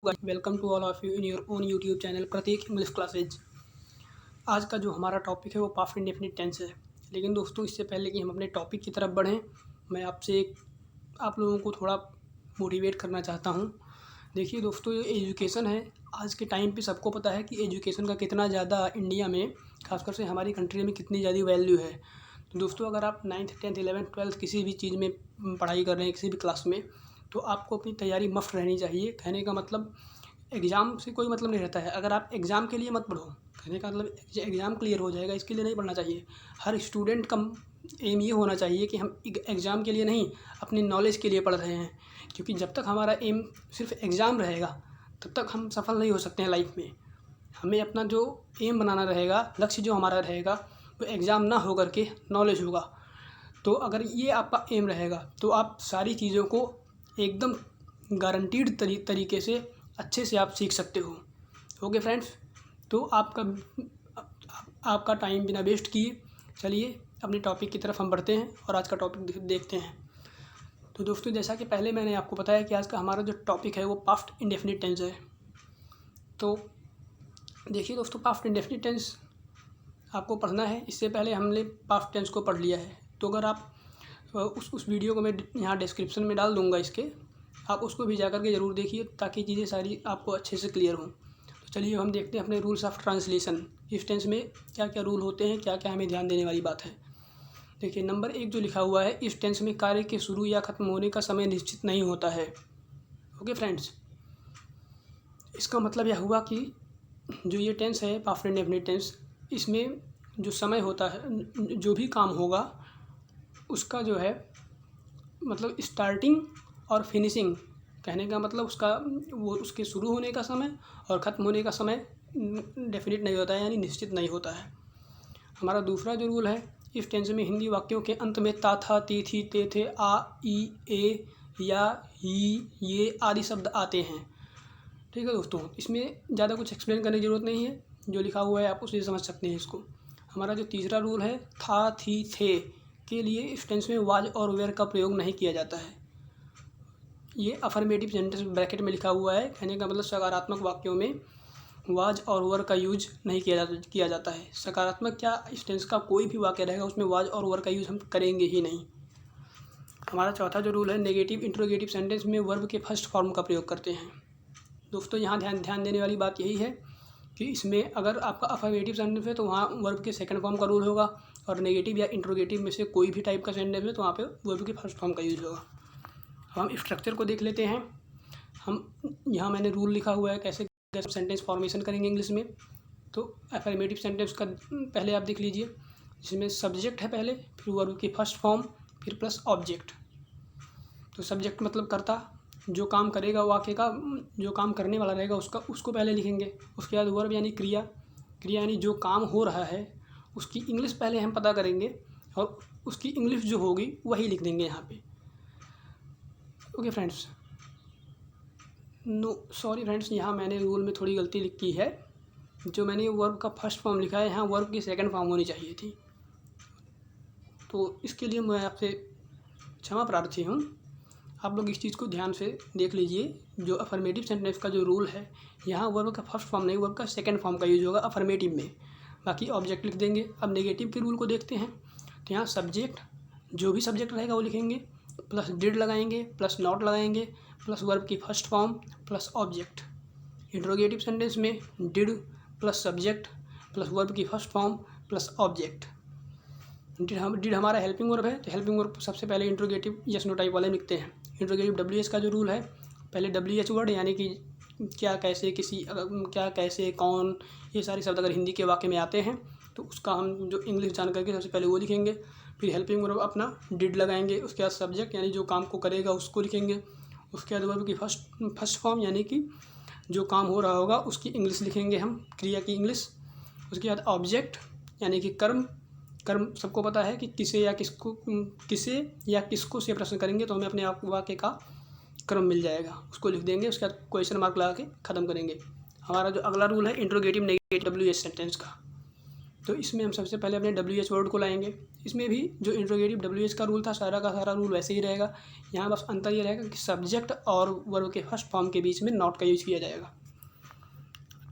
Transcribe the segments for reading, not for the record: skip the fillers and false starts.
Welcome to all of you in your own YouTube channel Prateek English classes. आज का जो हमारा टॉपिक है वो पास्ट इंडेफिनिट टेंस है। लेकिन दोस्तों, इससे पहले कि हम अपने टॉपिक की तरफ बढ़ें, मैं आप लोगों को थोड़ा मोटिवेट करना चाहता हूँ। देखिए दोस्तों, ये एजुकेशन है। आज के टाइम पे सबको पता है कि एजुकेशन का कितना ज़्यादा इंडिया में, खासकर से हमारी कंट्री में कितनी ज़्यादा वैल्यू है। तो दोस्तों, अगर आप 9th 10th 11th 12th किसी भी चीज़ में पढ़ाई कर रहे हैं, किसी भी क्लास में, तो आपको अपनी तैयारी मस्त रहनी चाहिए। कहने का मतलब एग्ज़ाम से कोई मतलब नहीं रहता है। अगर आप एग्ज़ाम के लिए मत पढ़ो, कहने का मतलब एग्ज़ाम क्लियर हो जाएगा इसके लिए नहीं पढ़ना चाहिए। हर स्टूडेंट का एम ये होना चाहिए कि हम एग्ज़ाम के लिए नहीं, अपनी नॉलेज के लिए पढ़ रहे हैं। क्योंकि जब तक हमारा एम सिर्फ एग्ज़ाम रहेगा, तब तक हम सफल नहीं हो सकते हैं लाइफ में। हमें अपना जो एम बनाना रहेगा, लक्ष्य जो हमारा रहेगा, वो एग्ज़ाम ना हो कर के नॉलेज होगा। तो अगर ये आपका एम रहेगा तो आप सारी चीज़ों को एकदम गारंटीड तरीके से अच्छे से आप सीख सकते हो। ओके फ्रेंड्स, तो आपका टाइम बिना वेस्ट किए चलिए अपने टॉपिक की तरफ हम बढ़ते हैं और आज का टॉपिक देखते हैं। तो दोस्तों, जैसा कि पहले मैंने आपको बताया कि आज का हमारा जो टॉपिक है वो पास्ट इंडेफिनिट टेंस है। तो देखिए दोस्तों, पास्ट इंडेफिनिट टेंस आपको पढ़ना है। इससे पहले हमने पास्ट टेंस को पढ़ लिया है। तो अगर आप उस वीडियो को मैं यहाँ डिस्क्रिप्शन में डाल दूँगा इसके, आप उसको भी जा कर के ज़रूर देखिए ताकि चीज़ें सारी आपको अच्छे से क्लियर हों। तो चलिए हम देखते हैं अपने रूल्स ऑफ ट्रांसलेशन। इस टेंस में क्या क्या रूल होते हैं, क्या क्या हमें ध्यान देने वाली बात है। देखिए, नंबर 1 जो लिखा हुआ है, इस टेंस में कार्य के शुरू या ख़त्म होने का समय निश्चित नहीं होता है। ओके फ्रेंड्स, इसका मतलब यह हुआ कि जो ये टेंस है पास्ट इंडेफिनिट टेंस, इसमें जो समय होता है, जो भी काम होगा उसका जो है मतलब स्टार्टिंग और फिनिशिंग, कहने का मतलब उसके शुरू होने का समय और ख़त्म होने का समय डेफिनिट नहीं होता है, यानी निश्चित नहीं होता है। हमारा दूसरा जो रूल है, इस टेंस में हिंदी वाक्यों के अंत में ता था ती थी ते थे आ ई ए या ही ये आदि शब्द आते हैं। ठीक है दोस्तों, इसमें ज़्यादा कुछ एक्सप्लेन करने की ज़रूरत नहीं है। जो लिखा हुआ है आप उसे समझ सकते हैं इसको। हमारा जो तीसरा रूल है, था थी थे के लिए इस टेंस में वाज और वेयर का प्रयोग नहीं किया जाता है। ये अफर्मेटिव सेंटेंस ब्रैकेट में लिखा हुआ है। कहने का मतलब सकारात्मक वाक्यों में वाज और वर का यूज नहीं किया जाता है। सकारात्मक क्या, इस टेंस का कोई भी वाक्य रहेगा उसमें वाज और वर का यूज हम करेंगे ही नहीं। हमारा चौथा जो रूल है, नेगेटिव इंट्रोगेटिव सेंटेंस में वर्ब के फर्स्ट फॉर्म का प्रयोग करते हैं। दोस्तों, यहाँ ध्यान देने वाली बात यही है कि इसमें अगर आपका अफर्मेटिव सेंटेंस है तो वहाँ वर्ब के सेकंड फॉर्म का रूल होगा, और नेगेटिव या इंट्रोगेटिव में से कोई भी टाइप का सेंटेंस है तो वहाँ पे वर्ब के फर्स्ट फॉर्म का यूज होगा। हम स्ट्रक्चर को देख लेते हैं। यहाँ मैंने रूल लिखा हुआ है कैसे सेंटेंस फॉर्मेशन करेंगे इंग्लिश में। तो अफर्मेटिव सेंटेंस का पहले आप देख लीजिए, जिसमें सब्जेक्ट है पहले, फिर वर्ब की फर्स्ट फॉर्म, फिर प्लस ऑब्जेक्ट। तो सब्जेक्ट मतलब कर्ता, जो काम करेगा वाक्य का, जो काम करने वाला रहेगा उसको पहले लिखेंगे। उसके बाद वर्ब यानी क्रिया यानी जो काम हो रहा है उसकी इंग्लिश पहले हम पता करेंगे और उसकी इंग्लिश जो होगी वही लिख देंगे यहाँ पे। ओके फ्रेंड्स, सॉरी फ्रेंड्स, यहाँ मैंने रूल में थोड़ी गलती लिखी है। जो मैंने वर्ब का फर्स्ट फॉर्म लिखा है, यहाँ वर्ब की सेकंड फॉर्म होनी चाहिए थी। तो इसके लिए मैं आपसे क्षमा प्रार्थी हूँ। आप लोग इस चीज़ को ध्यान से देख लीजिए। जो अफर्मेटिव सेंटेंस का जो रूल है, यहाँ वर्ब का फर्स्ट फॉर्म नहीं, वर्ब का सेकंड फॉर्म का यूज होगा अफर्मेटिव में, बाकी ऑब्जेक्ट लिख देंगे। अब नेगेटिव के रूल को देखते हैं। तो यहाँ सब्जेक्ट, जो भी सब्जेक्ट रहेगा वो लिखेंगे, प्लस डिड लगाएंगे, प्लस नॉट लगाएंगे, प्लस वर्ब की first form, plus object. Interrogative sentence में did plus subject plus verb की first form plus object. Did हमारा हेल्पिंग वर्ब है, तो हेल्पिंग वर्ब सबसे पहले इंट्रोगेटिव यस नो टाइप वाले लिखते हैं। इंट्रोगेटिव WH का जो रूल है, पहले WH वर्ड यानी कि क्या, कैसे, किसी, क्या, कैसे, कौन, ये सारे शब्द अगर हिंदी के वाक्य में आते हैं तो उसका हम जो इंग्लिश जान करके सबसे पहले वो लिखेंगे। फिर हेल्पिंग वर्ब अपना डिड लगाएंगे, उसके बाद सब्जेक्ट यानी जो काम को करेगा उसको लिखेंगे। उसके बाद वर्ब की फर्स्ट फॉर्म यानी कि जो काम हो रहा होगा उसकी इंग्लिश लिखेंगे हम, क्रिया की इंग्लिश। उसके बाद ऑब्जेक्ट यानी कि कर्म सबको पता है कि किसे या किसको से प्रश्न करेंगे तो हमें अपने आप वाक्य का क्रम मिल जाएगा, उसको लिख देंगे। उसके बाद क्वेश्चन मार्क लगा के ख़त्म करेंगे। हमारा जो अगला रूल है इंट्रोगेटिव नेगेटिव WH सेंटेंस का, तो इसमें हम सबसे पहले अपने WH वर्ड को लाएंगे। इसमें भी जो इंट्रोगेटिव WH का रूल था सारा का सारा रूल वैसे ही रहेगा। यहाँ बस अंतर ये रहेगा कि सब्जेक्ट और वर्ब के फर्स्ट फॉर्म के बीच में नॉट का यूज़ किया जाएगा।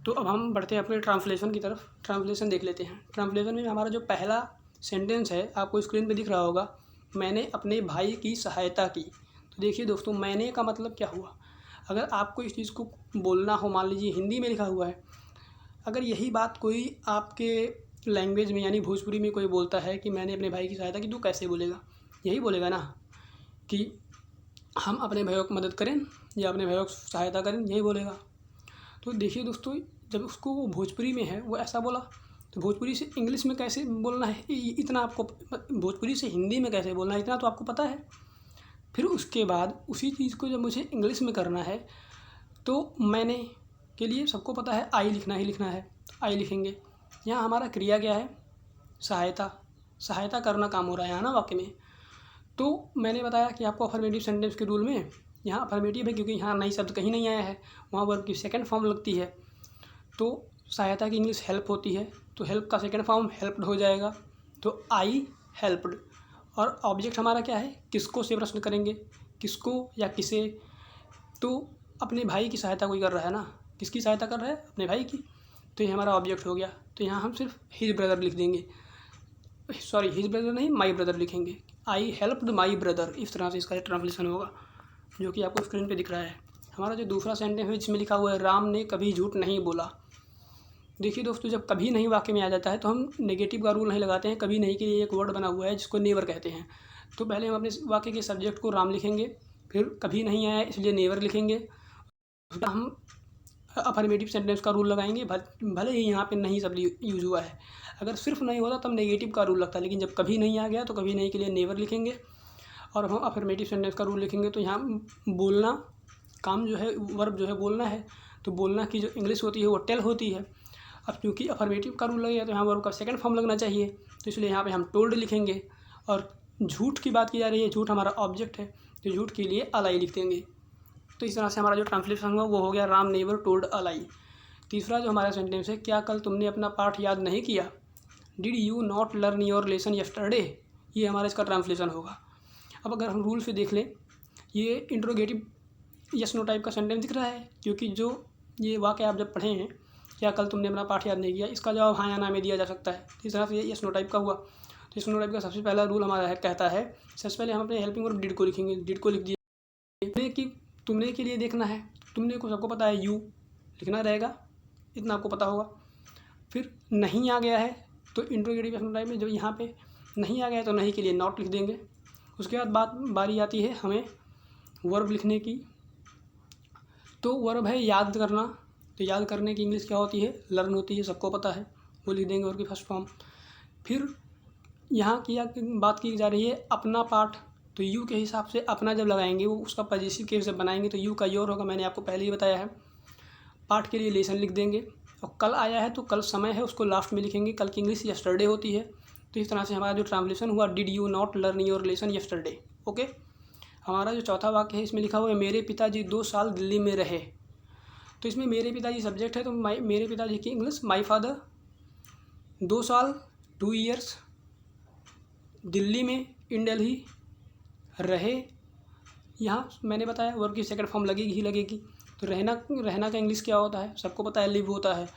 तो अब हम बढ़ते हैं अपने ट्रांसलेशन की तरफ। ट्रांसलेशन देख लेते हैं। ट्रांसलेशन में हमारा जो पहला सेंटेंस है आपको स्क्रीन पे दिख रहा होगा, मैंने अपने भाई की सहायता की। तो देखिए दोस्तों, मैंने का मतलब क्या हुआ। अगर आपको इस चीज़ को बोलना हो, मान लीजिए हिंदी में लिखा हुआ है, अगर यही बात कोई आपके लैंग्वेज में यानी भोजपुरी में कोई बोलता है कि मैंने अपने भाई की सहायता की, तो कैसे बोलेगा? यही बोलेगा ना कि हम अपने भाइयों की मदद करें या अपने भाइयों की सहायता करें, यही बोलेगा। तो देखिए दोस्तों, जब उसको वो भोजपुरी में है वो ऐसा बोला, तो भोजपुरी से इंग्लिश में कैसे बोलना है इतना आपको, भोजपुरी से हिंदी में कैसे बोलना है इतना तो आपको पता है। फिर उसके बाद उसी चीज़ को जब मुझे इंग्लिश में करना है तो मैंने के लिए सबको पता है आई लिखना ही लिखना है, तो आई लिखेंगे। यहाँ हमारा क्रिया क्या है? सहायता। सहायता करना काम हो रहा है यहाँ ना वाक्य में। तो मैंने बताया कि आपको अफर्मेटिव सेंटेंस के रूल में यहाँ अफर्मेटिव है क्योंकि यहाँ नई शब्द कहीं नहीं आया है, वहाँ वर्ब की सेकंड फॉर्म लगती है। तो सहायता की इंग्लिश हेल्प होती है, तो हेल्प का सेकंड फॉर्म हेल्प्ड हो जाएगा। तो आई हेल्प्ड। और ऑब्जेक्ट हमारा क्या है? किसको से प्रश्न करेंगे, किसको या किसे। तो अपने भाई की सहायता कोई कर रहा है ना, किसकी सहायता कर रहा है? अपने भाई की। तो ये हमारा ऑब्जेक्ट हो गया। तो यहाँ हम सिर्फ हिज ब्रदर लिख देंगे, सॉरी हिज ब्रदर नहीं, माई ब्रदर लिखेंगे। आई हेल्प्ड माई ब्रदर, इस तरह से इसका ट्रांसलेशन होगा जो कि आपको स्क्रीन पे दिख रहा है। हमारा जो दूसरा सेंटेंस है जिसमें लिखा हुआ है राम ने कभी झूठ नहीं बोला। देखिए दोस्तों, जब कभी नहीं वाक्य में आ जाता है तो हम नेगेटिव का रूल नहीं लगाते हैं। कभी नहीं के लिए एक वर्ड बना हुआ है जिसको नेवर कहते हैं। तो पहले हम अपने वाक्य के सब्जेक्ट को राम लिखेंगे, फिर कभी नहीं आया इसलिए नेवर लिखेंगे। हम अफर्मेटिव सेंटेंस का रूल लगाएंगे, भले ही यहाँ पे नहीं शब्द यूज हुआ है। अगर सिर्फ नहीं होता तब नेगेटिव का रूल लगता है, लेकिन जब कभी नहीं आ गया तो कभी नहीं के लिए नेवर लिखेंगे। और हम अफर्मेटिव सेंटेंस का रूल लिखेंगे तो यहाँ बोलना काम जो है, वर्ब जो है बोलना है, तो बोलना की जो इंग्लिश होती है वो टेल होती है। अब क्योंकि अफर्मेटिव का रूल लगेगा तो यहाँ वर्ब का सेकंड फॉर्म लगना चाहिए, तो इसलिए यहाँ पे हम टोल्ड लिखेंगे। और झूठ की बात की जा रही है, झूठ हमारा ऑब्जेक्ट है, तो झूठ के लिए अलाई लिख देंगे। तो इस तरह से हमारा जो ट्रांसलेशन हुआ वो हो गया राम नेवर टोल्ड अलाई। तीसरा जो हमारा सेंटेंस है, क्या कल तुमने अपना पाठ याद नहीं किया? Did you not learn your lesson yesterday, ये हमारा इसका ट्रांसलेशन होगा। अब अगर हम रूल से देख लें, ये इंट्रोगेटिव यस नो टाइप का सेंटेंस दिख रहा है, क्योंकि जो ये वाक्य आप जब पढ़े हैं, क्या कल तुमने अपना पाठ याद नहीं किया, इसका जवाब हाँ या ना में दिया जा सकता है। तो इस तरह से ये यस नो टाइप का हुआ। तो यस नो टाइप का सबसे पहला रूल हमारा है, कहता है सबसे पहले हम अपने हेल्पिंग वर्ब डिड को लिखेंगे। डिड को लिख दिए कि तुमने के लिए देखना है, तुमने को सबको पता है यू लिखना रहेगा, इतना आपको पता होगा। फिर नहीं आ गया है तो इंट्रोगेटिव यस नो टाइप में जब यहाँ पे नहीं आ गया है तो नहीं के लिए नॉट लिख देंगे। उसके बाद बारी आती है हमें वर्ब लिखने की। तो वर्ब है याद करना, तो याद करने की इंग्लिश क्या होती है? लर्न होती है, सबको पता है, वो लिख देंगे वर्ब की फर्स्ट फॉर्म। फिर यहाँ की बात की जा रही है अपना पाठ, तो यू के हिसाब से अपना जब लगाएंगे वो उसका पॉजिटिव केस जब बनाएंगे तो यू का योर होगा, मैंने आपको पहले ही बताया है। पाठ के लिए लेसन लिख देंगे। और कल आया है तो कल समय है उसको लास्ट में लिखेंगे, कल की इंग्लिश यस्टरडे होती है। तो इस तरह से हमारा जो ट्रांसलेशन हुआ did you not learn your lesson yesterday. Okay, हमारा जो चौथा वाक्य है इसमें लिखा हुआ है मेरे पिताजी 2 साल दिल्ली में रहे। तो इसमें मेरे पिताजी सब्जेक्ट है, तो मेरे पिताजी की इंग्लिश माई फादर 2 साल 2 ईयर्स दिल्ली में इन दिल्ली रहे। यहाँ मैंने बताया वर्ब की सेकंड फॉर्म लगेगी ही लगेगी। तो रहना का इंग्लिश क्या होता है? सबको पता है, लिव होता है।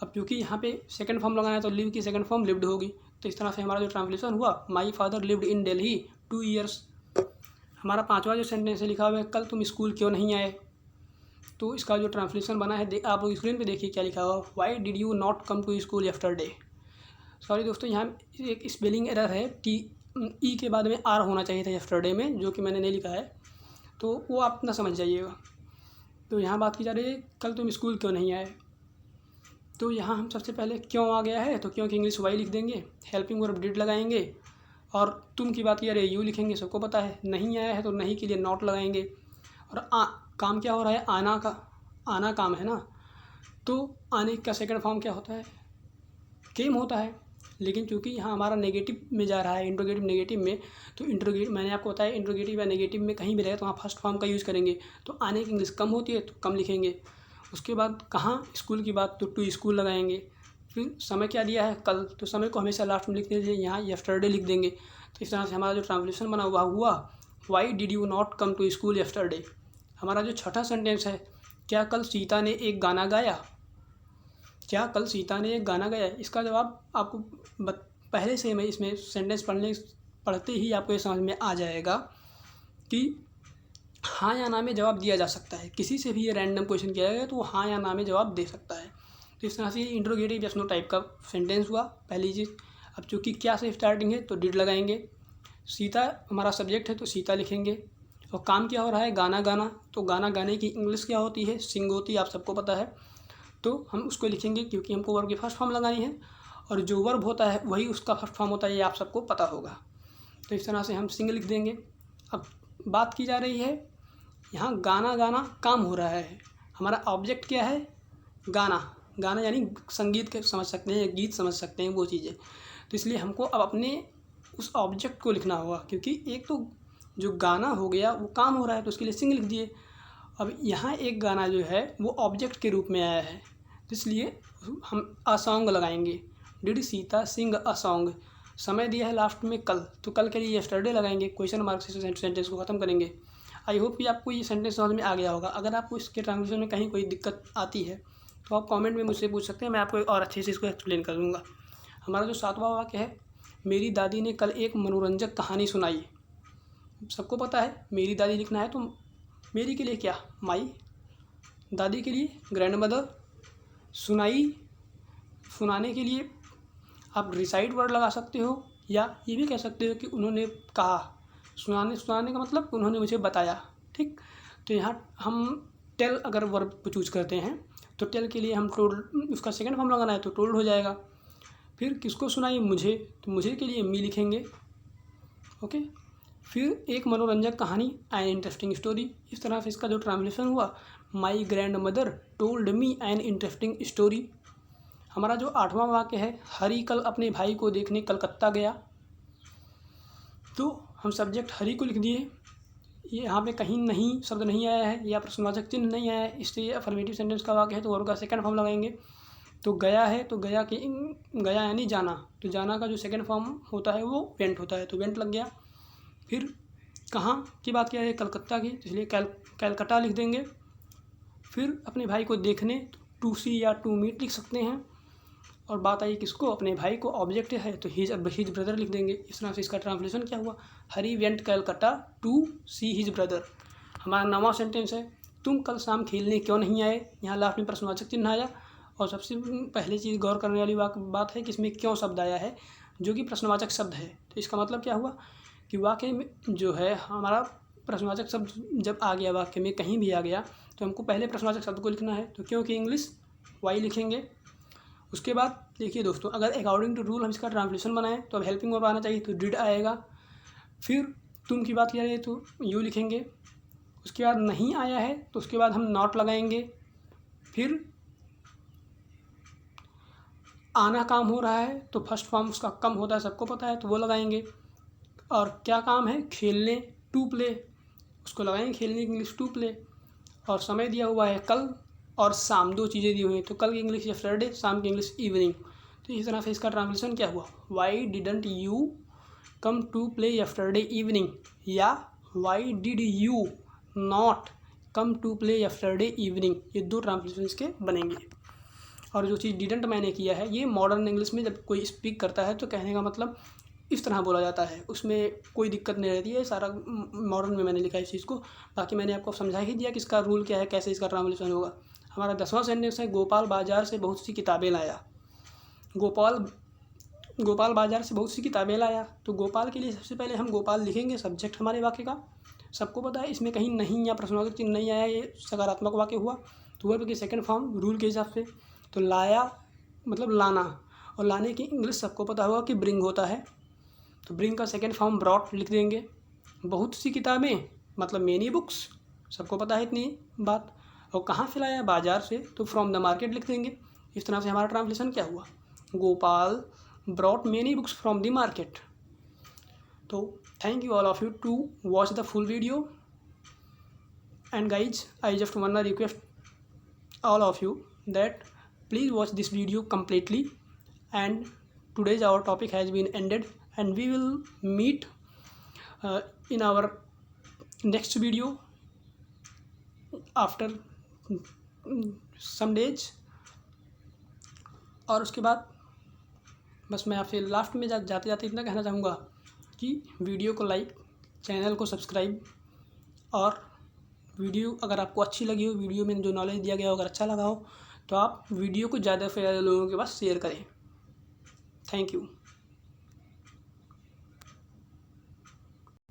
अब क्योंकि यहाँ पे सेकंड फॉर्म लगाना है तो लिव की सेकंड फॉर्म लिव्ड होगी। तो इस तरह से हमारा जो ट्रांसलेशन हुआ my father lived in Delhi 2 years. हमारा पांचवा जो सेंटेंस है लिखा हुआ है कल तुम स्कूल क्यों नहीं आए। तो इसका जो ट्रांसलेशन बना है आप स्क्रीन पे देखिए क्या लिखा हुआ, why did you not come to school yesterday. Sorry दोस्तों, यहाँ एक स्पेलिंग एरर है, ई के बाद में आर होना चाहिए था यस्टरडे में, जो कि मैंने नहीं लिखा है, तो वो आप ना समझ जाइएगा। तो यहाँ बात की जा रही है कल तुम स्कूल क्यों नहीं आए। तो यहाँ हम सबसे पहले क्यों आ गया है, तो क्यों की इंग्लिश वाई लिख देंगे, हेल्पिंग वर्ब डिड लगाएंगे। और तुम की बात की जा रही है यू लिखेंगे, सबको पता है। नहीं आया है तो नहीं के लिए नॉट लगाएंगे। और काम क्या हो रहा है? आना काम है ना, तो आने का सेकंड फॉर्म क्या होता है? केम होता है। लेकिन चूंकि यहाँ हमारा नेगेटिव में जा रहा है, इंट्रोगेटिव नेगेटिव में, तो इंट्रोगेटिव मैंने आपको बताया इंट्रोगेटिव या नेगेटिव में कहीं भी रहे तो वहाँ फर्स्ट फॉर्म का यूज़ करेंगे। तो आने की इंग्लिश कम होती है तो कम लिखेंगे। उसके बाद कहाँ स्कूल की बात, तो टू स्कूल लगाएंगे। फिर समय क्या दिया है, कल, तो समय को हमेशा लास्ट में लिखने के लिए यहाँ यस्टरडे लिख देंगे। तो इस तरह से हमारा जो ट्रांसलेशन बना हुआ why did you not come to school yesterday. हमारा जो छठा सेंटेंस है, क्या कल सीता ने एक गाना गाया, क्या कल सीता ने एक गाना गाया, इसका जवाब आपको पहले से मैं इसमें सेंटेंस पढ़ते ही आपको ये समझ में आ जाएगा कि हाँ या ना में जवाब दिया जा सकता है। किसी से भी ये रैंडम क्वेश्चन किया जाएगा तो वो हाँ या ना में जवाब दे सकता है। तो इस तरह से इंट्रोगेटिव यस नो टाइप का सेंटेंस हुआ पहली चीज़। अब चूँकि क्या से स्टार्टिंग है तो डिड लगाएंगे, सीता हमारा सब्जेक्ट है तो सीता लिखेंगे, और काम क्या हो रहा है, गाना गाना, तो गाना गाने की इंग्लिश क्या होती है, सिंग होती है, आप सबको पता है। तो हम उसको लिखेंगे क्योंकि हमको वर्ब की फर्स्ट फॉर्म लगानी है, और जो वर्ब होता है वही उसका फर्स्ट फॉर्म होता है, ये आप सबको पता होगा। तो इस तरह से हम सिंग लिख देंगे। अब बात की जा रही है यहाँ गाना गाना काम हो रहा है, हमारा ऑब्जेक्ट क्या है, गाना, गाना यानी संगीत के समझ सकते हैं, गीत समझ सकते हैं, वो चीज़ें। तो इसलिए हमको अब अपने उस ऑब्जेक्ट को लिखना होगा, क्योंकि एक तो जो गाना हो गया वो काम हो रहा है तो उसके लिए सिंग लिख दिए। अब यहाँ एक गाना जो है वो ऑब्जेक्ट के रूप में आया है, तो इसलिए हम अ सॉन्ग लगाएंगे। Did Sita sing a song, समय दिया है लास्ट में कल, तो कल के लिए यस्टरडे लगाएंगे, क्वेश्चन मार्क से सेंटेंस को ख़त्म करेंगे। आई होप कि आपको ये सेंटेंस समझ में आ गया होगा। अगर आपको इसके ट्रांसलेशन में कहीं कोई दिक्कत आती है तो आप कमेंट में मुझसे पूछ सकते हैं, मैं आपको और अच्छे से इसको एक्सप्लेन कर दूँगा। हमारा जो सातवां वाक्य है, मेरी दादी ने कल एक मनोरंजक कहानी सुनाई। सबको पता है मेरी दादी लिखना है तो मेरी के लिए क्या, माई, दादी के लिए ग्रैंड मदर, सुनाई, सुनाने के लिए आप रिसाइट वर्ड लगा सकते हो, या ये भी कह सकते हो कि उन्होंने कहा। सुनाने का मतलब उन्होंने मुझे बताया, ठीक। तो यहाँ हम टेल अगर वर्ब को चूज करते हैं तो टेल के लिए हम टोल्ड, उसका सेकंड फॉर्म लगाना है तो टोल्ड हो जाएगा। फिर किसको सुनाई, मुझे, तो मुझे के लिए मी लिखेंगे, ओके। फिर एक मनोरंजक कहानी, एन इंटरेस्टिंग स्टोरी। इस तरह से इसका जो ट्रांसलेशन हुआ, my grand mother told me an interesting story. हमारा जो आठवां वाक्य है, हरी कल अपने भाई को देखने कलकत्ता गया, तो हम सब्जेक्ट हरी को लिख दिए। ये यहाँ पे कहीं नहीं शब्द नहीं आया है या प्रश्नवाचक चिन्ह नहीं आया है, इसलिए अफर्मेटिव सेंटेंस का वाक्य है तो वर्ब का सेकंड फॉर्म लगाएंगे। तो गया है तो गया यानी जाना, तो जाना का जो सेकंड फॉर्म होता है वो वेंट होता है, तो वेंट लग गया। फिर कहाँ की बात किया है, कलकत्ता की, इसलिए कैलकटा लिख देंगे। फिर अपने भाई को देखने, टू सी या टू मीट लिख सकते हैं, और बात आई किसको, अपने भाई को, ऑब्जेक्ट है तो हिज ब्रदर लिख देंगे। इस तरह से इसका ट्रांसलेशन क्या हुआ, Hari went Calcutta to see his brother. हमारा नौवां सेंटेंस है, तुम कल शाम खेलने क्यों नहीं आए, यहाँ लास्ट में प्रश्नवाचक चिन्ह आया, और सबसे पहले चीज़ गौर करने वाली बात है कि इसमें क्यों शब्द आया है, जो कि प्रश्नवाचक शब्द है। तो इसका मतलब क्या हुआ कि वाक्य में जो है हमारा प्रश्नवाचक शब्द जब आ गया वाक्य में कहीं भी आ गया तो हमको पहले प्रश्नवाचक शब्द को लिखना है, तो क्योंकि इंग्लिश वाई लिखेंगे। उसके बाद देखिए दोस्तों, अगर अकॉर्डिंग टू रूल हम इसका ट्रांसलेशन बनाएं तो अब हेल्पिंग वर्ब आना चाहिए, तो डिड आएगा। फिर तुम की बात किया जाए तो यू लिखेंगे। उसके बाद नहीं आया है तो उसके बाद हम नॉट लगाएंगे। फिर आना काम हो रहा है तो फर्स्ट फॉर्म उसका कम होता है, सबको पता है, तो वो लगाएंगे। और क्या काम है, खेलने, टू प्ले, उसको लगाएंगे खेलने की इंग्लिश टू प्ले। और समय दिया हुआ है कल और शाम, दो चीज़ें दी हुई हैं, तो कल की इंग्लिश यस्टरडे, शाम की इंग्लिश इवनिंग। तो इस तरह से इसका ट्रांसलेशन क्या हुआ, why didn't you come to play yesterday evening, या why did you not come to play yesterday evening. ये दो ट्रांसलेशन इसके बनेंगे। और जो चीज़ डिडंट मैंने किया है, ये मॉडर्न इंग्लिश में जब कोई स्पीक करता है तो कहने का मतलब इस तरह बोला जाता है, उसमें कोई दिक्कत नहीं रहती है। सारा मॉडर्न में मैंने लिखा है इस चीज़ को, बाकी मैंने आपको समझा ही दिया कि इसका रूल क्या है, कैसे इसका ट्रांसलेशन होगा। हमारा 10वां सेंटेंस है, गोपाल बाजार से बहुत सी किताबें लाया। गोपाल बाजार से बहुत सी किताबें लाया, तो गोपाल के लिए सबसे पहले हम गोपाल लिखेंगे, सब्जेक्ट हमारे वाक्य का। सबको पता है इसमें कहीं नहीं या प्रश्नवाचक चिन्ह नहीं आया, ये सकारात्मक वाक्य हुआ, तो वर्ब की सेकंड फॉर्म रूल के हिसाब से। तो लाया मतलब लाना, और लाने की इंग्लिश सबको पता होगा कि ब्रिंग होता है, तो ब्रिंग का सेकंड फॉर्म ब्रॉट लिख देंगे। बहुत सी किताबें मतलब मेनी बुक्स, सबको पता है इतनी बात। और कहाँ से लाया, बाजार से, तो फ्रॉम द मार्केट लिख देंगे। इस तरह से हमारा ट्रांसलेशन क्या हुआ, Gopal brought many books from the market. तो thank you all of you to watch the full video, and guys I just wanna request all of you that please watch this video completely and today's our topic has been ended, and we will meet in our next video after some days। और उसके बाद बस मैं आपसे last में जाते जाते इतना कहना चाहूँगा कि वीडियो को लाइक, चैनल को सब्सक्राइब, और वीडियो अगर आपको अच्छी लगी हो, वीडियो में जो नॉलेज दिया गया हो अगर अच्छा लगा हो, तो आप वीडियो को ज़्यादा से ज़्यादा लोगों के पास शेयर करें। Thank you.